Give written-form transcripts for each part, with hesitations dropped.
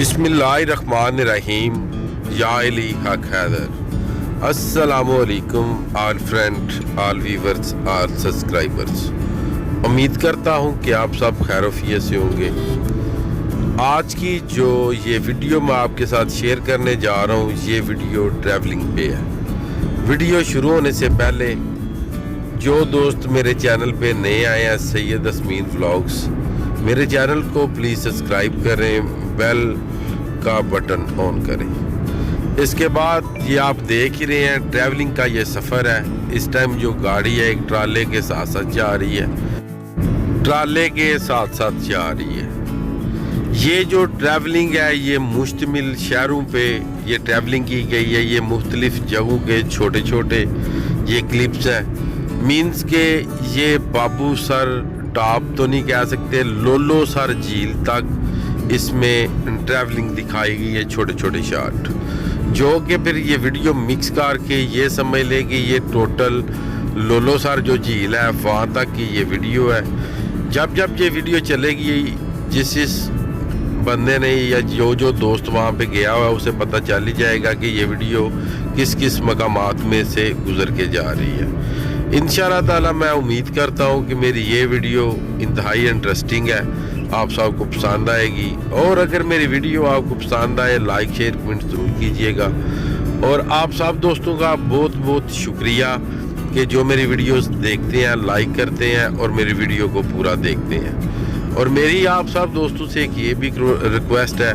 बिस्मिल्लाहिर्रहमानिर्रहीम या अली हक हैदर। अस्सलामु अलैकुम all friend, all viewers, all subscribers. उम्मीद करता हूँ कि आप सब खैरोफियत से होंगे। आज की जो ये वीडियो मैं आपके साथ शेयर करने जा रहा हूँ, ये वीडियो ट्रैवलिंग पे है। वीडियो शुरू होने से पहले जो दोस्त मेरे चैनल पे नए आए हैं, सैयद अस्मीन व्लॉग्स, मेरे चैनल को प्लीज़ सब्सक्राइब करें, बेल का बटन ऑन करें। इसके बाद ये आप देख ही रहे हैं ट्रैवलिंग का ये सफ़र है। इस टाइम जो गाड़ी है एक ट्राले के साथ साथ जा रही है, ट्राले के साथ साथ जा रही है। ये जो ट्रैवलिंग है ये मुश्तमिल शहरों पे ये ट्रैवलिंग की गई है। ये मुख्तलिफ जगहों के छोटे छोटे ये क्लिप्स हैं। मीन्स के ये बाबू सर टॉप तो नहीं कह सकते, लोलो सर झील तक इसमें ट्रैवलिंग दिखाई गई है, छोटे छोटे शॉट, जो कि फिर ये वीडियो मिक्स करके ये समझ ले कि ये टोटल लोलो सर जो झील है वहाँ तक की ये वीडियो है। जब जब ये वीडियो चलेगी, जिस बंदे ने या जो दोस्त वहाँ पे गया हुआ है उसे पता चल ही जाएगा कि ये वीडियो किस किस मकामात में से गुजर के जा रही है। इंशाअल्लाह ताला मैं उम्मीद करता हूँ कि मेरी ये वीडियो इंतहाई इंटरेस्टिंग है, आप सबको पसंद आएगी। और अगर मेरी वीडियो आपको पसंद आए, लाइक शेयर कमेंट ज़रूर कीजिएगा। और आप सब दोस्तों का बहुत बहुत शुक्रिया कि जो मेरी वीडियोस देखते हैं, लाइक करते हैं और मेरी वीडियो को पूरा देखते हैं। और मेरी आप सब दोस्तों से एक ये भी रिक्वेस्ट है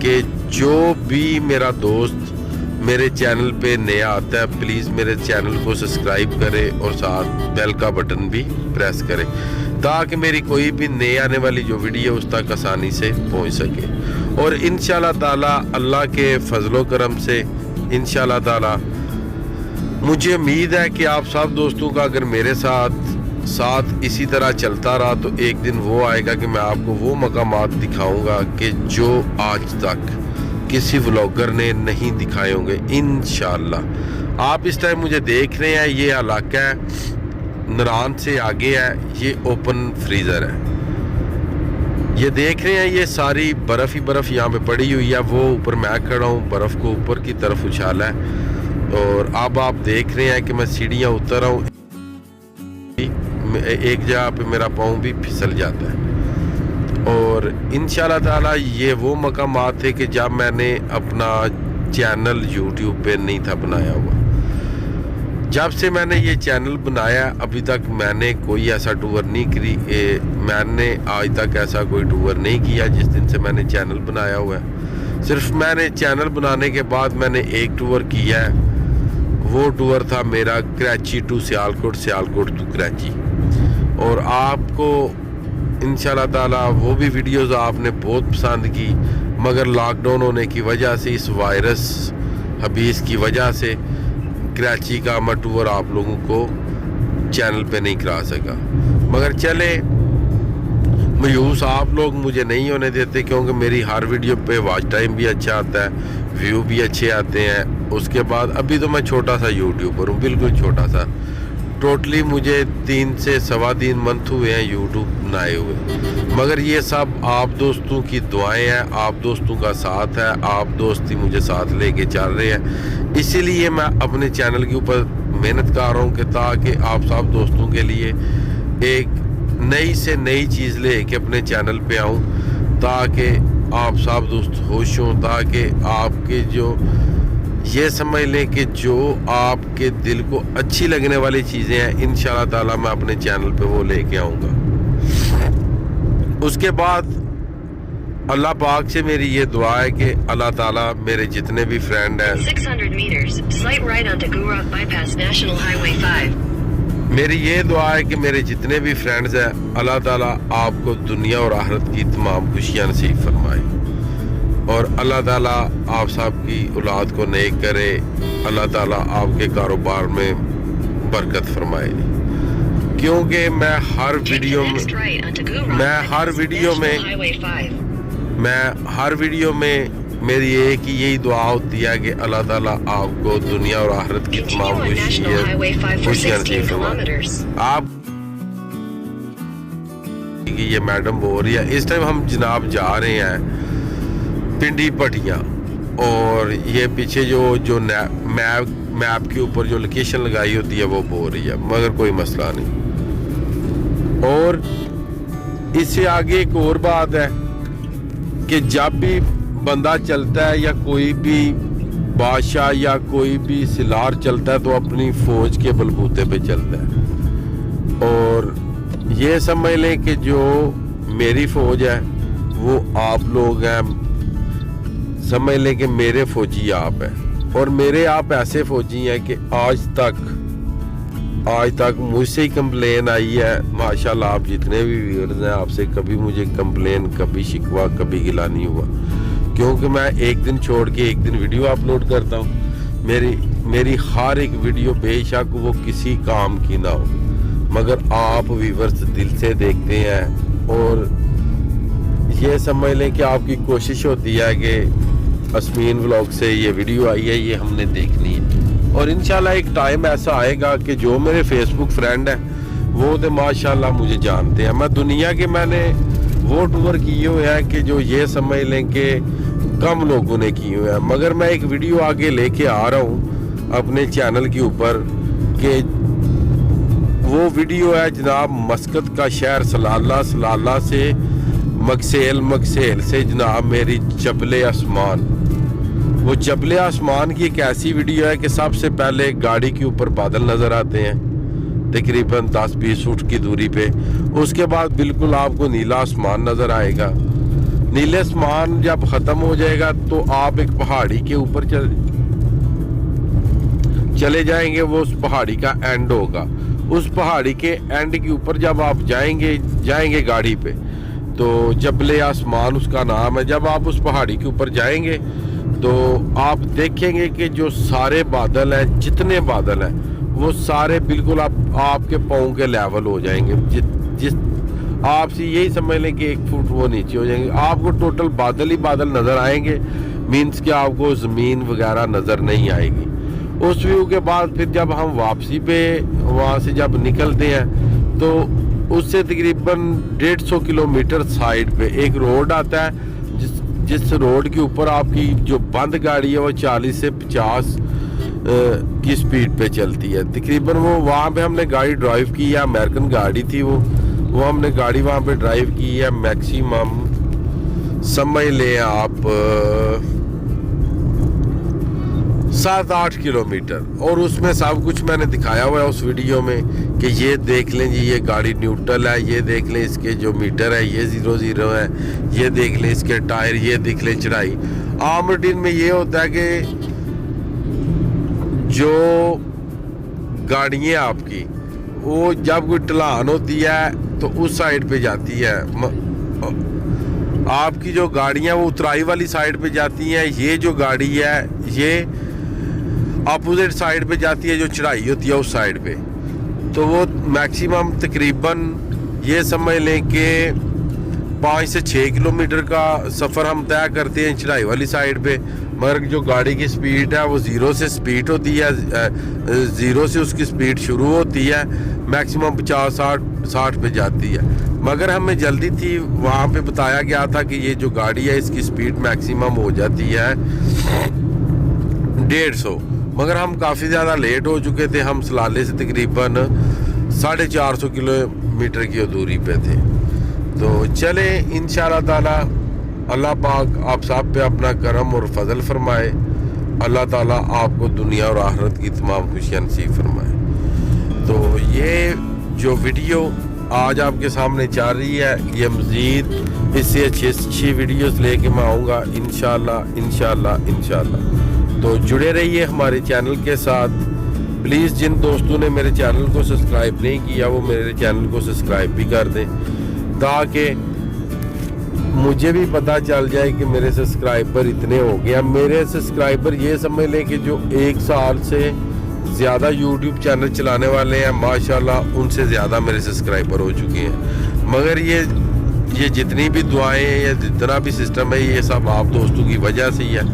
कि जो भी मेरा दोस्त मेरे चैनल पे नया आता है, प्लीज़ मेरे चैनल को सब्सक्राइब करे और साथ बेल का बटन भी प्रेस करे, ताकि मेरी कोई भी नई आने वाली जो वीडियो उस तक आसानी से पहुंच सके। और इंशाल्लाह ताला अल्लाह के फजलो करम से इंशाल्लाह ताला मुझे उम्मीद है कि आप सब दोस्तों का अगर मेरे साथ इसी तरह चलता रहा तो एक दिन वो आएगा कि मैं आपको वो मकामात दिखाऊंगा कि जो आज तक किसी व्लॉगर ने नहीं दिखाए होंगे इंशाल्लाह। आप इस टाइम मुझे देख रहे हैं, ये इलाका है नरान से आगे है, ये ओपन फ्रीज़र है। ये देख रहे हैं ये सारी बर्फ़ ही बर्फ़ यहाँ पे पड़ी हुई है। वो ऊपर मैं खड़ा हूँ, बर्फ़ को ऊपर की तरफ उछाला है। और अब आप देख रहे हैं कि मैं सीढ़ियाँ उतर रहा हूँ, एक जगह पे मेरा पाँव भी फिसल जाता है। और इंशाल्लाह ताला ये वो मकामात थे कि जब मैंने अपना चैनल यूट्यूब पे नहीं था बनाया हुआ। जब से मैंने ये चैनल बनाया अभी तक मैंने कोई ऐसा टूर नहीं करी, मैंने आज तक ऐसा कोई टूर नहीं किया जिस दिन से मैंने चैनल बनाया हुआ है। सिर्फ मैंने चैनल बनाने के बाद मैंने एक टूर किया है, वो टूर था मेरा कराची टू सियालकोट, सियालकोट टू कराची। और आपको इंशाल्लाह ताला वो भी वीडियोस आपने बहुत पसंद की, मगर लॉकडाउन होने की वजह से, इस वायरस हबीस की वजह से कराची का मैं टूर आप लोगों को चैनल पे नहीं करा सका। मगर चले, मायूस आप लोग मुझे नहीं होने देते, क्योंकि मेरी हर वीडियो पे वॉच टाइम भी अच्छा आता है, व्यू भी अच्छे आते हैं। उसके बाद अभी तो मैं छोटा सा यूट्यूबर हूँ, बिल्कुल छोटा सा। टोटली मुझे 3 से सवा 3 मंथ हुए हैं यूट्यूब बनाए हुए। मगर ये सब आप दोस्तों की दुआएं हैं, आप दोस्तों का साथ है, आप दोस्त ही मुझे साथ लेके चल रहे हैं। इसीलिए मैं अपने चैनल के ऊपर मेहनत कर रहा हूँ कि ताकि आप सब दोस्तों के लिए एक नई से नई चीज़ ले के अपने चैनल पे आऊँ, ताकि आप सब दोस्त खुश हों, ताकि आपके जो ये समझ लें कि जो आपके दिल को अच्छी लगने वाली चीज़ें हैं इंशाल्लाह ताला मैं अपने चैनल पे वो लेके आऊँगा। उसके बाद अल्लाह पाक से मेरी ये दुआ है कि अल्लाह ताला मेरे जितने भी फ्रेंड हैं, 600 meters, slight right onto Gurukh bypass National Highway 5. मेरी ये दुआ है कि मेरे जितने भी फ्रेंड्स हैं अल्लाह ताला आपको दुनिया और आखिरत की तमाम खुशियाँ नसीब फरमाए। और अल्लाह ताला आप सब की औलाद को नेक करे, अल्लाह ताला आपके कारोबार में बरकत फरमाए। क्योंकि मैं हर वीडियो में मेरी एक ही यही दुआ होती है कि अल्लाह ताला आपको दुनिया और आखिरत की तमाम खुशियाँ नसीब फरमाए। आप ये मैडम बोल रही है, इस टाइम हम जनाब जा रहे हैं पिंडी पटियाँ, और ये पीछे जो मैप के ऊपर जो लोकेशन लगाई होती है वो बोल रही है, मगर कोई मसला नहीं। और इससे आगे एक और बात है कि जब भी बंदा चलता है या कोई भी बादशाह या कोई भी सिलार चलता है तो अपनी फौज के बलबूते पे चलता है। और ये समझ लें कि जो मेरी फौज है वो आप लोग हैं, समझ लें कि मेरे फौजी आप हैं, और मेरे आप ऐसे फौजी हैं कि आज तक मुझसे ही कंप्लेन आई है। माशाल्लाह आप जितने भी व्यूअर्स हैं, आपसे कभी मुझे कंप्लेन, कभी शिकवा, कभी गिला नहीं हुआ, क्योंकि मैं एक दिन छोड़ के एक दिन वीडियो अपलोड करता हूँ। मेरी हर एक वीडियो बेशक वो किसी काम की ना हो, मगर आप व्यूअर्स दिल से देखते हैं, और ये समझ लें कि आपकी कोशिश होती है कि अस्मीन व्लॉग से ये वीडियो आई है, ये हमने देखनी है। और इंशाल्लाह एक टाइम ऐसा आएगा कि जो मेरे फेसबुक फ्रेंड हैं वो तो माशाल्लाह मुझे जानते हैं। मैं दुनिया के मैंने वो टूर किए हुए हैं कि जो ये समझ लें कि कम लोगों ने किए हुए हैं, मगर मैं एक वीडियो आगे लेके आ रहा हूँ अपने चैनल के ऊपर कि वो वीडियो है जनाब मस्कत का शहर सलाला, सलाला से मकसेल, मकसेल से जनाब मेरी जबले आसमान। वो जबले आसमान की एक ऐसी वीडियो है कि सबसे पहले गाड़ी के ऊपर बादल नज़र आते हैं तकरीबन 10-20 फुट की दूरी पे, उसके बाद बिल्कुल आपको नीला आसमान नज़र आएगा। नीले आसमान जब ख़त्म हो जाएगा तो आप एक पहाड़ी के ऊपर चले जाएंगे, वो उस पहाड़ी का एंड होगा। उस पहाड़ी के एंड के ऊपर जब आप जाएंगे गाड़ी पे, तो जबले आसमान उसका नाम है। जब आप उस पहाड़ी के ऊपर जाएंगे तो आप देखेंगे कि जो सारे बादल हैं, जितने बादल हैं, वो सारे बिल्कुल आपके पाँव के लेवल हो जाएंगे। जिस आपसे यही समझ लें कि 1 फुट वो नीचे हो जाएंगे, आपको टोटल बादल ही बादल नज़र आएंगे, मीन्स कि आपको ज़मीन वगैरह नज़र नहीं आएगी। उस व्यू के बाद फिर जब हम वापसी पे वहाँ से जब निकलते हैं तो उससे तकरीबन 150 किलोमीटर साइड पे एक रोड आता है, जिस रोड के ऊपर आपकी जो बंद गाड़ी है वो 40 से 50 की स्पीड पे चलती है तकरीबन। वो वहाँ पे हमने गाड़ी ड्राइव की है, अमेरिकन गाड़ी थी वो हमने गाड़ी वहाँ पे ड्राइव की है मैक्सिमम समझ लें आप 7-8 किलोमीटर। और उसमें सब कुछ मैंने दिखाया हुआ है उस वीडियो में कि ये देख लें जी, ये गाड़ी न्यूट्रल है, ये देख लें इसके जो मीटर है ये 0-0 है, ये देख लें इसके टायर, ये देख लें चढ़ाई। आम रूटीन में ये होता है कि जो गाड़ियाँ आपकी वो जब कोई ढलान होती है तो उस साइड पे जाती है, आपकी जो गाड़ियाँ वो उतराई वाली साइड पे जाती हैं। ये जो गाड़ी है ये अपोजिट साइड पे जाती है, जो चढ़ाई होती है उस साइड पे। तो वो मैक्सिमम तकरीबन ये समझ लें कि 5 से 6 किलोमीटर का सफ़र हम तय करते हैं चढ़ाई वाली साइड पे, मगर जो गाड़ी की स्पीड है वो 0 से स्पीड होती है, 0 से उसकी स्पीड शुरू होती है, मैक्सिमम 50-60 पे जाती है। मगर हमें जल्दी थी, वहाँ पे बताया गया था कि ये जो गाड़ी है इसकी स्पीड मैक्सिमम हो जाती है 150, मगर हम काफ़ी ज़्यादा लेट हो चुके थे। हम सलाले से तकरीबन 450 किलोमीटर की दूरी पे थे। तो चले इंशाअल्लाह ताला अल्लाह पाक आप सब पे अपना करम और फजल फरमाए। अल्लाह ताला आपको दुनिया और आखिरत की तमाम खुशियाँ नसीब फरमाए। तो ये जो वीडियो आज आपके सामने चल रही है, ये मज़ीद इससे अच्छी वीडियोस लेके मैं आऊँगा इंशाअल्लाह। तो जुड़े रहिए हमारे चैनल के साथ। प्लीज़ जिन दोस्तों ने मेरे चैनल को सब्सक्राइब नहीं किया वो मेरे चैनल को सब्सक्राइब भी कर दें, ताकि मुझे भी पता चल जाए कि मेरे सब्सक्राइबर इतने हो गए। मेरे सब्सक्राइबर ये समझ लें कि जो 1 साल से ज़्यादा यूट्यूब चैनल चलाने वाले हैं, माशाल्लाह उनसे ज़्यादा मेरे सब्सक्राइबर हो चुके हैं। मगर ये जितनी भी दुआएं या जितना भी सिस्टम है ये सब आप दोस्तों की वजह से ही है।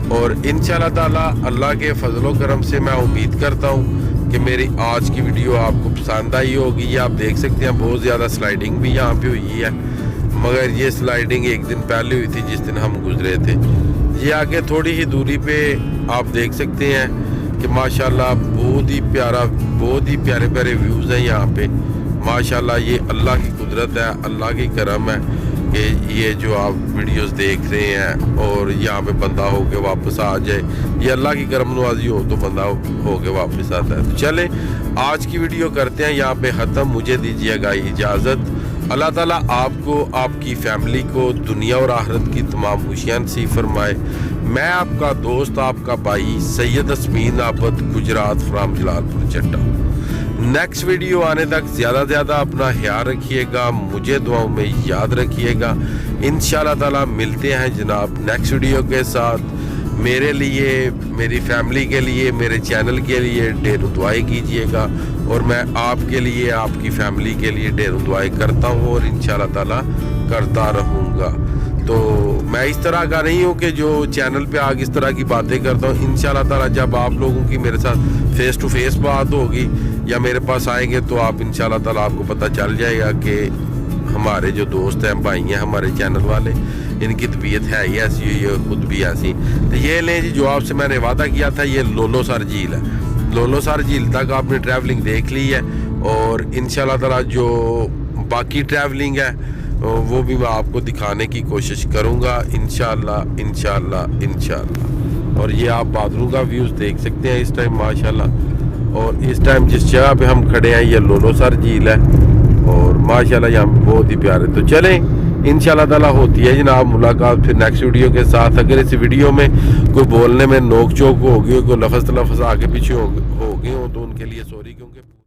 और इंशाअल्लाह ताला अल्लाह के फजलो करम से मैं उम्मीद करता हूँ कि मेरी आज की वीडियो आपको पसंद आई होगी। आप देख सकते हैं बहुत ज़्यादा स्लाइडिंग भी यहाँ पे हुई है, मगर ये स्लाइडिंग एक दिन पहले हुई थी जिस दिन हम गुजरे थे। ये आगे थोड़ी ही दूरी पे आप देख सकते हैं कि माशाल्लाह बहुत ही प्यारे प्यारे व्यूज़ हैं यहाँ पे। माशाल्लाह ये अल्लाह की कुदरत है, अल्लाह की करम है कि ये जो आप वीडियोस देख रहे हैं और यहाँ पे बंदा हो के वापस आ जाए, ये अल्लाह की करम नवाजी हो तो बंदा हो के वापस आता है। तो चले आज की वीडियो करते हैं यहाँ पे ख़त्म। मुझे दीजिएगा इजाज़त। अल्लाह ताला आपको, आपकी फैमिली को दुनिया और आखिरत की तमाम खुशियाँ नसीब फरमाए। मैं आपका दोस्त, आपका भाई सैयद अस्मीन आबद, गुजरात फ्राम जलालपुर चट्टा। नेक्स्ट वीडियो आने तक ज़्यादा से ज़्यादा अपना ख्याल रखिएगा, मुझे दुआओं में याद रखिएगा। इंशाल्लाह ताला मिलते हैं जनाब नेक्स्ट वीडियो के साथ। मेरे लिए, मेरी फैमिली के लिए, मेरे चैनल के लिए ढेरों दुआएं कीजिएगा और मैं आपके लिए, आपकी फैमिली के लिए ढेरों दुआएं करता हूँ और इंशाल्लाह ताला करता रहूँगा। तो मैं इस तरह का नहीं हूँ कि जो चैनल पे आगे इस तरह की बातें करता हूँ। इंशाल्लाह ताला जब आप लोगों की मेरे साथ फेस टू फेस बात होगी या मेरे पास आएंगे तो आप इंशाल्लाह ताला आपको पता चल जाएगा कि हमारे जो दोस्त हैं, भाई हैं, हमारे चैनल वाले, इनकी तबीयत है ही ऐसी, ये खुद भी ऐसी। तो ये लें जी, जो आपसे मैंने वादा किया था, ये लोलोसर झील है। लोलोसर झील तक आपने ट्रैवलिंग देख ली है और इंशाल्लाह ताला जो बाकी ट्रैवलिंग है वो भी मैं आपको दिखाने की कोशिश करूँगा इंशाल्लाह इंशाल्लाह इंशाल्लाह। और ये आप बादलों का व्यूज़ देख सकते हैं इस टाइम माशाल्लाह। और इस टाइम जिस जगह पे हम खड़े हैं ये लोलोसर झील है और माशाल्लाह यहाँ बहुत ही प्यारे। तो चलें इंशाल्लाह ताला होती है जनाब मुलाकात फिर नेक्स्ट वीडियो के साथ। अगर इस वीडियो में कोई बोलने में नोक चोक होगी, कोई लफ्ज़ आगे पीछे हो गए हो तो उनके लिए सॉरी, क्योंकि